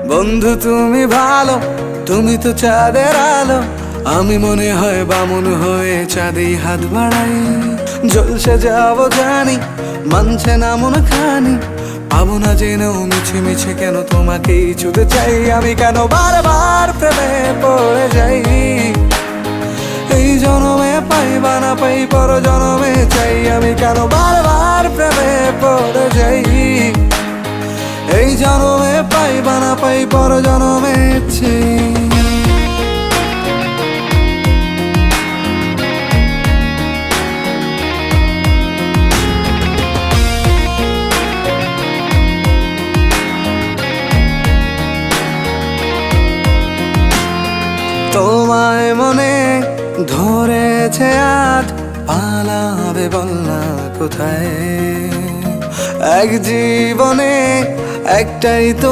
বন্ধু তুমি ভালো, তুমি তো চাঁদের আলো। আমি মনে হয় বামুন হয়ে চাঁদেই হাত বাড়াই। জলসে যাব জানি, মানছে না মন খানি। পাবো না জেনেও মিছে মিছে কেন তোমাকেই ছুতে চাই। আমি কেন বারবার প্রেমে পড়ে যাই। এই জনমে পাই বা না পাই, পর জনমে চাই। আমি কেন বারবার প্রেমে পড়ে যাই। এই জনমে পাই বা না পাই, পর জনমে চাই। তোমায় মনে ধরেছে আজ, পালাবে বল না কোথায়। এক জীবনে একটাই তো